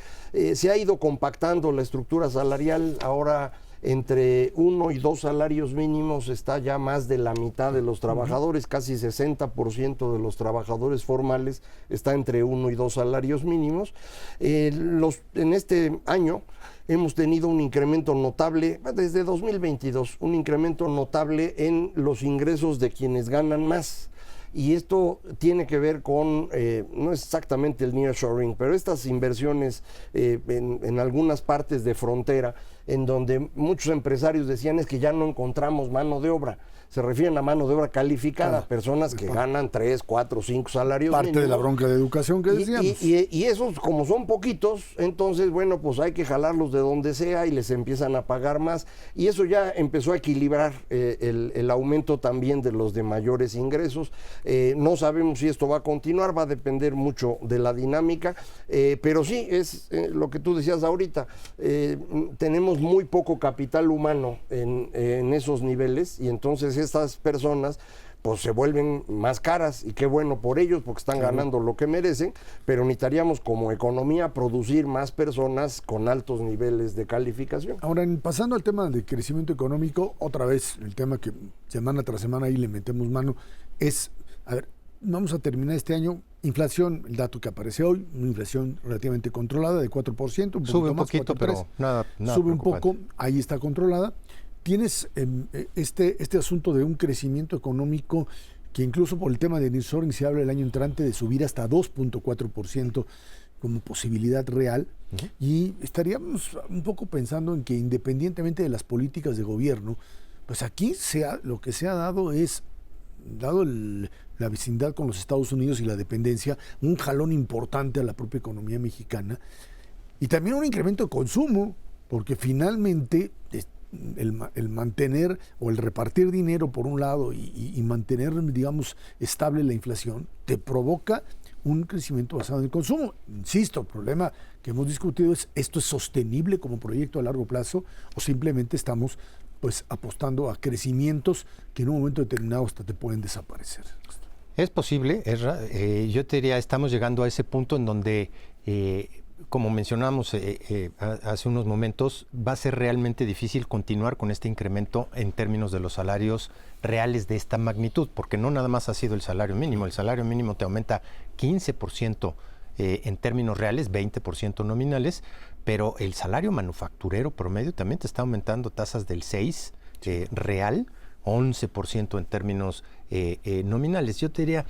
Se ha ido compactando la estructura salarial. Ahora entre 1 y 2 salarios mínimos está ya más de la mitad de los trabajadores, casi 60% de los trabajadores formales está entre 1 y 2 salarios mínimos. En este año hemos tenido un incremento notable, desde 2022, un incremento notable en los ingresos de quienes ganan más. Y esto tiene que ver con, no es exactamente el nearshoring, pero estas inversiones en algunas partes de frontera, en donde muchos empresarios decían es que ya no encontramos mano de obra. Se refieren a mano de obra calificada, personas que ganan 3, 4, 5 salarios parte mínimos. de la bronca de educación que decíamos. Y esos, como son poquitos, entonces, bueno, pues hay que jalarlos de donde sea y les empiezan a pagar más. Y eso ya empezó a equilibrar el aumento también de los de mayores ingresos. No sabemos si esto va a continuar, va a depender mucho de la dinámica, pero sí, es lo que tú decías ahorita, tenemos muy poco capital humano en esos niveles, y entonces estas personas pues se vuelven más caras, y qué bueno por ellos porque están ganando lo que merecen, pero necesitaríamos como economía producir más personas con altos niveles de calificación. Ahora, pasando al tema de crecimiento económico, otra vez el tema que semana tras semana ahí le metemos mano es, a ver, vamos a terminar este año, inflación, el dato que aparece hoy, una inflación relativamente controlada de 4%, sube un más, poquito, 4.3, pero nada sube un preocupante. poco, ahí está controlada. Tienes este asunto de un crecimiento económico que incluso por el tema de nearshoring se habla el año entrante de subir hasta 2.4% como posibilidad real. Y estaríamos un poco pensando en que independientemente de las políticas de gobierno, pues aquí lo que se ha dado es, dado la vecindad con los Estados Unidos y la dependencia, un jalón importante a la propia economía mexicana, y también un incremento de consumo, porque finalmente el mantener o el repartir dinero por un lado y mantener, digamos, estable la inflación, te provoca un crecimiento basado en el consumo. Insisto, el problema que hemos discutido es, ¿esto es sostenible como proyecto a largo plazo o simplemente estamos pues apostando a crecimientos que en un momento determinado hasta te pueden desaparecer? Es posible, Ezra. Yo te diría, estamos llegando a ese punto en donde, como mencionamos hace unos momentos, va a ser realmente difícil continuar con este incremento en términos de los salarios reales de esta magnitud, porque no nada más ha sido el salario mínimo te aumenta 15% en términos reales, 20% nominales, pero el salario manufacturero promedio también te está aumentando tasas del 6% real, 11% en términos nominales. Yo te diría,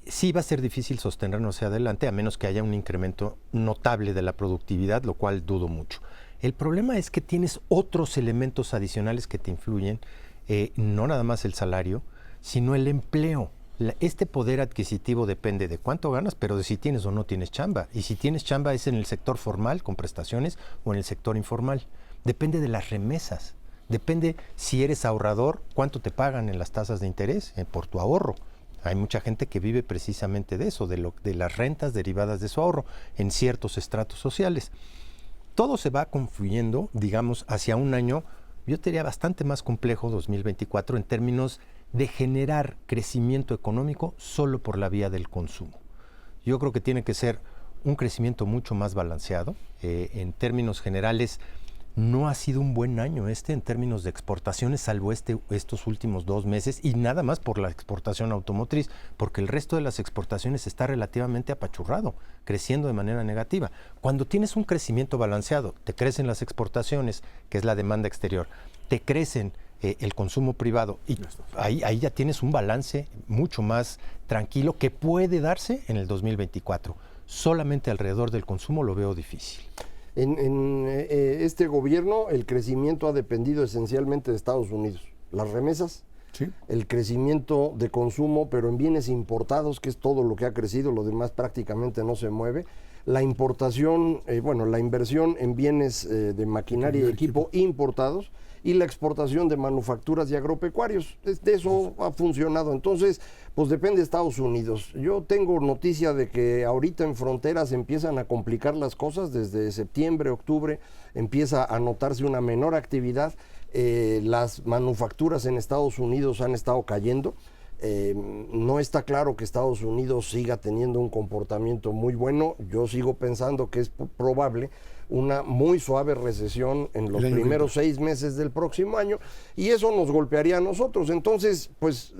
sí va a ser difícil sostenernos hacia adelante a menos que haya un incremento notable de la productividad, lo cual dudo mucho. El problema es que tienes otros elementos adicionales que te influyen, no nada más el salario, sino el empleo. Este poder adquisitivo depende de cuánto ganas, pero de si tienes o no tienes chamba. Y si tienes chamba es en el sector formal, con prestaciones, o en el sector informal. Depende de las remesas. Depende si eres ahorrador, cuánto te pagan en las tasas de interés por tu ahorro. Hay mucha gente que vive precisamente de eso, de las rentas derivadas de su ahorro en ciertos estratos sociales. Todo se va confluyendo, digamos, hacia un año, yo te diría bastante más complejo, 2024, en términos de generar crecimiento económico solo por la vía del consumo. Yo creo que tiene que ser un crecimiento mucho más balanceado. En términos generales, no ha sido un buen año en términos de exportaciones, salvo estos últimos 2 meses, y nada más por la exportación automotriz, porque el resto de las exportaciones está relativamente apachurrado, creciendo de manera negativa. Cuando tienes un crecimiento balanceado, te crecen las exportaciones, que es la demanda exterior, te crecen el consumo privado, y ahí ya tienes un balance mucho más tranquilo que puede darse en el 2024. Solamente alrededor del consumo lo veo difícil. En este gobierno el crecimiento ha dependido esencialmente de Estados Unidos. Las remesas Sí. el crecimiento de consumo, pero en bienes importados, que es todo lo que ha crecido, lo demás prácticamente no se mueve. La importación, la inversión en bienes de maquinaria y equipo importados, y la exportación de manufacturas y agropecuarios. De eso ha funcionado. Entonces, pues depende de Estados Unidos. Yo tengo noticia de que ahorita en fronteras empiezan a complicar las cosas. Desde septiembre, octubre, empieza a notarse una menor actividad. Las manufacturas en Estados Unidos han estado cayendo. No está claro que Estados Unidos siga teniendo un comportamiento muy bueno. Yo sigo pensando que es probable una muy suave recesión en los primeros 6 meses del próximo año, y eso nos golpearía a nosotros. Entonces, pues,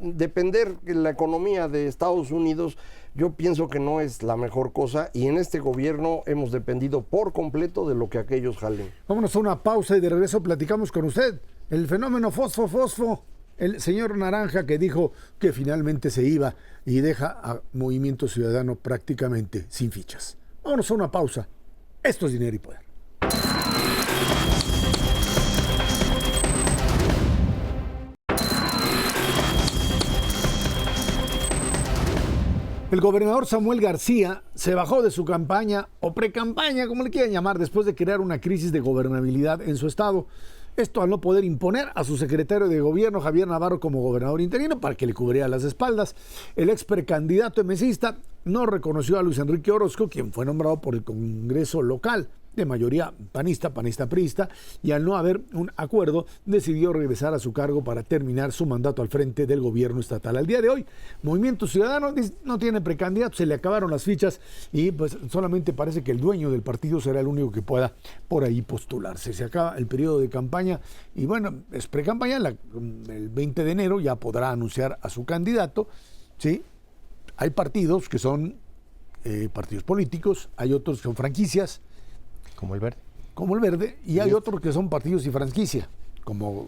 depender de la economía de Estados Unidos, yo pienso que no es la mejor cosa, y en este gobierno hemos dependido por completo de lo que aquellos jalen. Vámonos a una pausa y de regreso platicamos con usted. El fenómeno fosfo, el señor Naranja, que dijo que finalmente se iba y deja a Movimiento Ciudadano prácticamente sin fichas. Vámonos a una pausa. Esto es Dinero y Poder. El gobernador Samuel García se bajó de su campaña o precampaña, como le quieran llamar, después de crear una crisis de gobernabilidad en su estado. Esto al no poder imponer a su secretario de gobierno, Javier Navarro, como gobernador interino para que le cubriera las espaldas. El ex precandidato emesista no reconoció a Luis Enrique Orozco, quien fue nombrado por el Congreso local de mayoría panista-priista, y al no haber un acuerdo decidió regresar a su cargo para terminar su mandato al frente del gobierno estatal. Al día de hoy, Movimiento Ciudadano no tiene precandidato, se le acabaron las fichas y pues solamente parece que el dueño del partido será el único que pueda por ahí postularse. Se acaba el periodo de campaña y bueno, es precampaña, el 20 de enero ya podrá anunciar a su candidato, ¿sí? Hay partidos que son partidos políticos, hay otros que son franquicias, como el Verde, y hay otros que son partidos y franquicia, como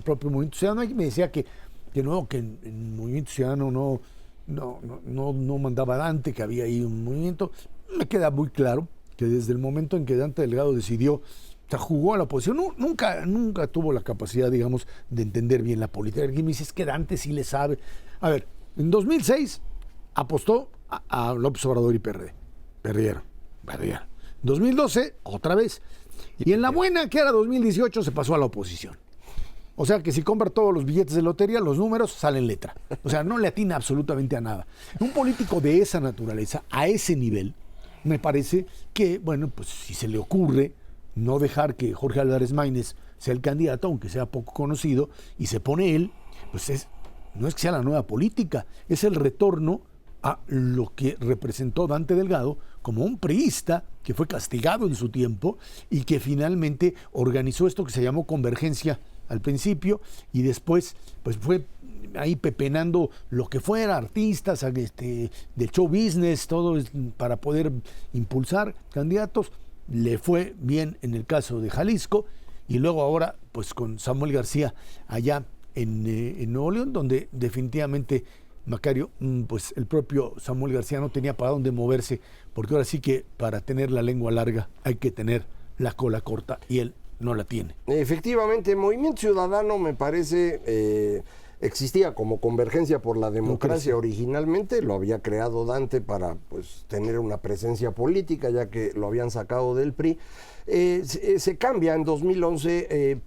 propio Movimiento Ciudadano. Y me decía que el Movimiento Ciudadano no mandaba Dante, que había ahí un movimiento. Me queda muy claro que desde el momento en que Dante Delgado decidió, jugó a la oposición, nunca tuvo la capacidad, digamos, de entender bien la política. Y me dice, es que Dante sí le sabe. A ver, en 2006 apostó a López Obrador y PRD. Perdieron. 2012, otra vez. Y en la buena, que era 2018, se pasó a la oposición. O sea que si compra todos los billetes de lotería, los números salen letra. O sea, no le atina absolutamente a nada. Un político de esa naturaleza, a ese nivel, me parece que, bueno, pues si se le ocurre no dejar que Jorge Álvarez Maínez sea el candidato, aunque sea poco conocido, y se pone él, pues no es que sea la nueva política, es el retorno a lo que representó Dante Delgado como un priista que fue castigado en su tiempo y que finalmente organizó esto que se llamó Convergencia al principio y después pues fue ahí pepenando lo que fuera, artistas, del show business, todo para poder impulsar candidatos. Le fue bien en el caso de Jalisco y luego ahora pues con Samuel García allá en Nuevo León, donde definitivamente Macario, pues el propio Samuel García no tenía para dónde moverse, porque ahora sí que para tener la lengua larga hay que tener la cola corta y él no la tiene. Efectivamente, Movimiento Ciudadano me parece existía como Convergencia por la Democracia originalmente, lo había creado Dante para pues tener una presencia política ya que lo habían sacado del PRI. Se cambia en 2011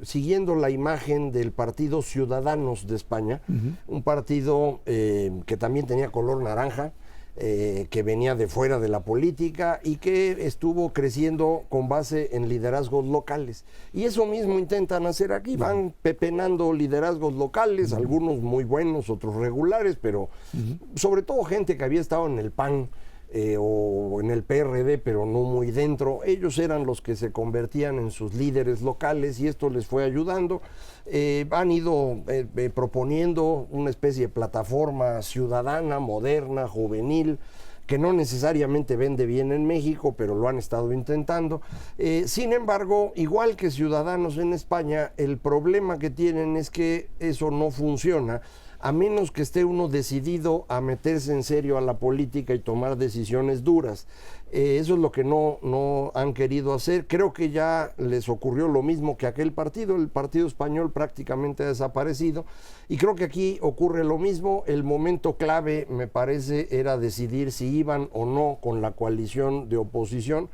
siguiendo la imagen del Partido Ciudadanos de España, un partido que también tenía color naranja, que venía de fuera de la política y que estuvo creciendo con base en liderazgos locales. Y eso mismo intentan hacer aquí, van pepenando liderazgos locales, algunos muy buenos, otros regulares, pero sobre todo gente que había estado en el PAN, o en el PRD, pero no muy dentro. Ellos eran los que se convertían en sus líderes locales y esto les fue ayudando. Han ido proponiendo una especie de plataforma ciudadana, moderna, juvenil, que no necesariamente vende bien en México, pero lo han estado intentando. Sin embargo, igual que Ciudadanos en España, el problema que tienen es que eso no funciona a menos que esté uno decidido a meterse en serio a la política y tomar decisiones duras. Eso es lo que no han querido hacer. Creo que ya les ocurrió lo mismo que aquel partido. El partido español prácticamente ha desaparecido y creo que aquí ocurre lo mismo. El momento clave, me parece, era decidir si iban o no con la coalición de oposición,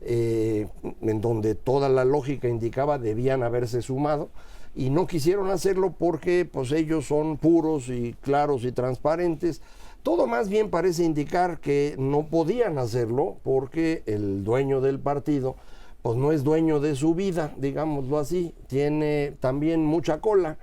en donde toda la lógica indicaba debían haberse sumado, y no quisieron hacerlo porque pues ellos son puros y claros y transparentes. Todo más bien parece indicar que no podían hacerlo porque el dueño del partido pues no es dueño de su vida, digámoslo así, tiene también mucha cola.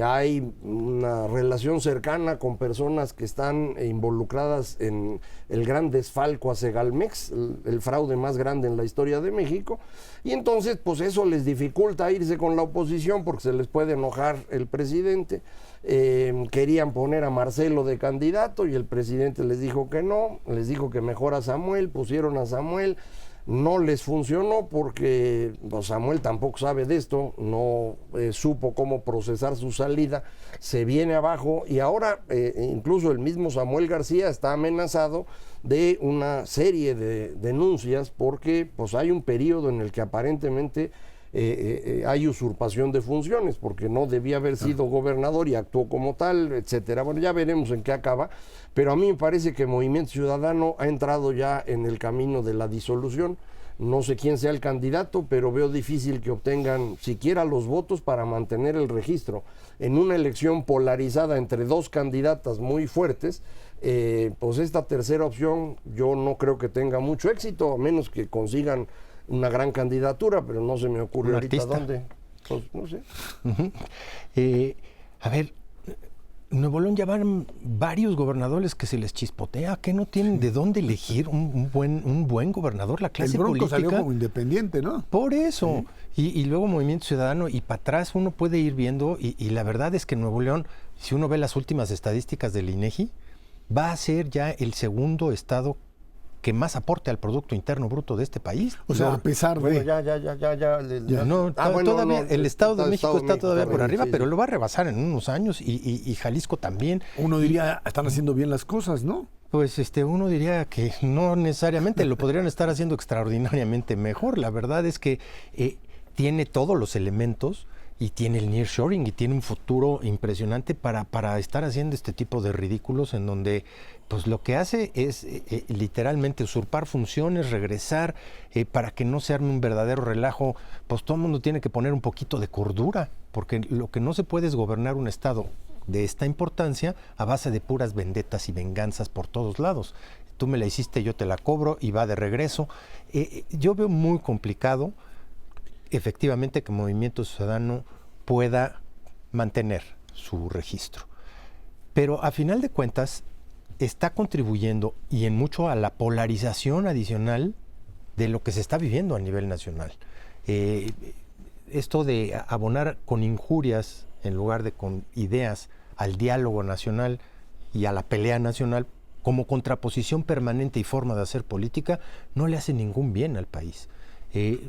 Hay una relación cercana con personas que están involucradas en el gran desfalco a Segalmex, el fraude más grande en la historia de México, y entonces pues eso les dificulta irse con la oposición porque se les puede enojar el presidente. Querían poner a Marcelo de candidato y el presidente les dijo que no, les dijo que mejor a Samuel, pusieron a Samuel. No les funcionó porque pues, Samuel tampoco sabe de esto, no supo cómo procesar su salida, se viene abajo y ahora incluso el mismo Samuel García está amenazado de una serie de denuncias porque pues, hay un periodo en el que aparentemente hay usurpación de funciones porque no debía haber sido gobernador y actuó como tal, etcétera. Bueno, ya veremos en qué acaba, pero a mí me parece que Movimiento Ciudadano ha entrado ya en el camino de la disolución. No sé quién sea el candidato, pero veo difícil que obtengan siquiera los votos para mantener el registro. En una elección polarizada entre dos candidatas muy fuertes, pues esta tercera opción yo no creo que tenga mucho éxito, a menos que consigan una gran candidatura, pero no se me ocurre ahorita dónde. Pues, no sé. A ver, Nuevo León ya van varios gobernadores que se les chispotea, que no tienen de dónde elegir un buen gobernador, la clase el Bronco política. salió como independiente, ¿no? Por eso. Sí. Y luego Movimiento Ciudadano, y para atrás uno puede ir viendo, y la verdad es que Nuevo León, si uno ve las últimas estadísticas del INEGI, va a ser ya el segundo estado que más aporte al Producto Interno Bruto de este país. O sea, a pesar de... Bueno, todavía el Estado de México está todavía por arriba, sí, pero sí. lo va a rebasar en unos años y Jalisco también. Uno diría, están haciendo bien las cosas, ¿no? Pues uno diría que no necesariamente, lo podrían estar haciendo extraordinariamente mejor. La verdad es que tiene todos los elementos y tiene el nearshoring y tiene un futuro impresionante para estar haciendo este tipo de ridículos en donde pues lo que hace es literalmente usurpar funciones, regresar para que no se arme un verdadero relajo. Pues todo el mundo tiene que poner un poquito de cordura, porque lo que no se puede es gobernar un estado de esta importancia a base de puras vendetas y venganzas por todos lados. Tú me la hiciste, yo te la cobro y va de regreso. Yo veo muy complicado efectivamente que Movimiento Ciudadano pueda mantener su registro. Pero a final de cuentas está contribuyendo y en mucho a la polarización adicional de lo que se está viviendo a nivel nacional. Esto de abonar con injurias en lugar de con ideas al diálogo nacional y a la pelea nacional como contraposición permanente y forma de hacer política no le hace ningún bien al país.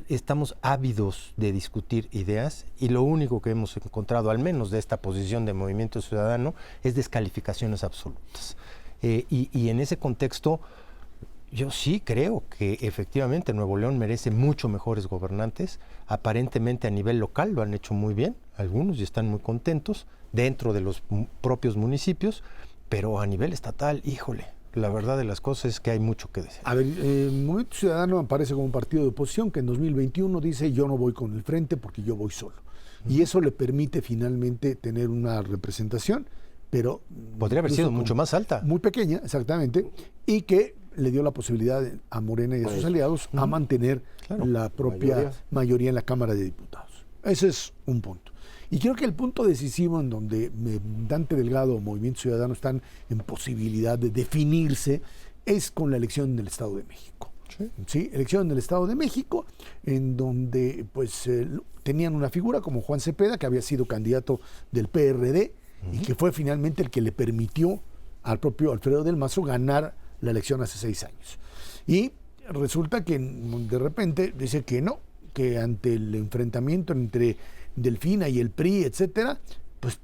Estamos ávidos de discutir ideas y lo único que hemos encontrado, al menos de esta posición de Movimiento Ciudadano, es descalificaciones absolutas. Y en ese contexto, yo sí creo que efectivamente Nuevo León merece mucho mejores gobernantes. Aparentemente a nivel local lo han hecho muy bien, algunos y están muy contentos dentro de los propios municipios, pero a nivel estatal, híjole. La verdad de las cosas es que hay mucho que decir. A ver, Movimiento Ciudadano aparece como un partido de oposición que en 2021 dice yo no voy con el frente porque yo voy solo. Y eso le permite finalmente tener una representación, pero... Podría haber sido mucho más alta. Muy pequeña, exactamente, y que le dio la posibilidad a Morena y a sus aliados a mantener la propia mayoría en la Cámara de Diputados. Ese es un punto. Y creo que el punto decisivo en donde Dante Delgado o Movimiento Ciudadano están en posibilidad de definirse es con la elección del Estado de México. ¿Sí? Elección del Estado de México, en donde pues tenían una figura como Juan Cepeda, que había sido candidato del PRD y que fue finalmente el que le permitió al propio Alfredo del Mazo ganar la elección hace 6 años. Y resulta que de repente dice que no, que ante el enfrentamiento entre Delfina y el PRI, etcétera, pues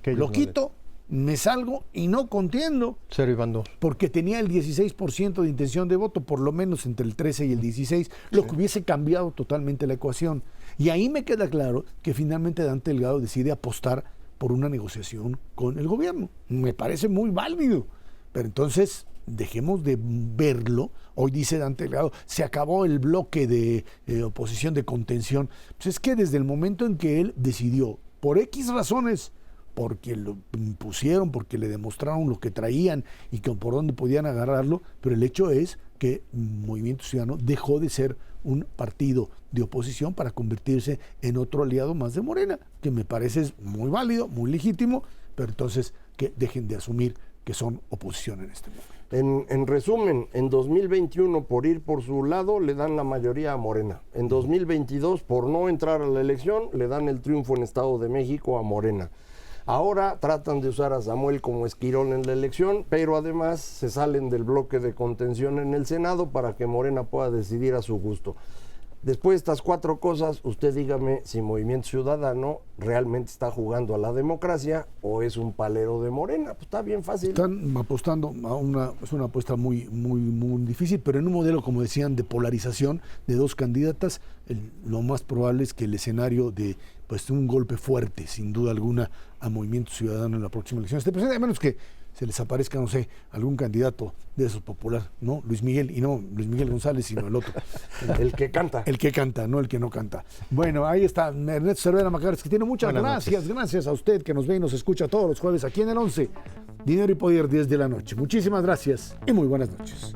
lo quito me salgo y no contiendo. Cero y van dos. Porque tenía el 16% de intención de voto, por lo menos entre el 13 y el 16, lo que hubiese cambiado totalmente la ecuación. Y ahí me queda claro que finalmente Dante Delgado decide apostar por una negociación con el gobierno. Me parece muy válido. Pero entonces, dejemos de verlo. Hoy dice Dante Delgado, se acabó el bloque de oposición, de contención. Pues es que desde el momento en que él decidió, por X razones, porque lo impusieron, porque le demostraron lo que traían y que por dónde podían agarrarlo, pero el hecho es que Movimiento Ciudadano dejó de ser un partido de oposición para convertirse en otro aliado más de Morena, que me parece muy válido, muy legítimo, pero entonces que dejen de asumir que son oposición en este momento. En resumen, en 2021, por ir por su lado, le dan la mayoría a Morena. En 2022, por no entrar a la elección, le dan el triunfo en Estado de México a Morena. Ahora tratan de usar a Samuel como esquirol en la elección, pero además se salen del bloque de contención en el Senado para que Morena pueda decidir a su gusto. Después de estas 4 cosas, usted dígame si Movimiento Ciudadano realmente está jugando a la democracia o es un palero de Morena. Pues está bien fácil. Están apostando es una apuesta muy difícil, pero en un modelo, como decían, de polarización de 2 candidatas, lo más probable es que el escenario de un golpe fuerte, sin duda alguna, a Movimiento Ciudadano en la próxima elección esté presente, a menos que se les aparezca, no sé, algún candidato de esos popular, ¿no? Luis Miguel, y no Luis Miguel González, sino el otro. El que canta. El que canta, no el que no canta. Bueno, ahí está Ernesto Cervera Macares, que tiene muchas gracias a usted que nos ve y nos escucha todos los jueves aquí en el 11. Dinero y Poder, 10 de la noche. Muchísimas gracias y muy buenas noches.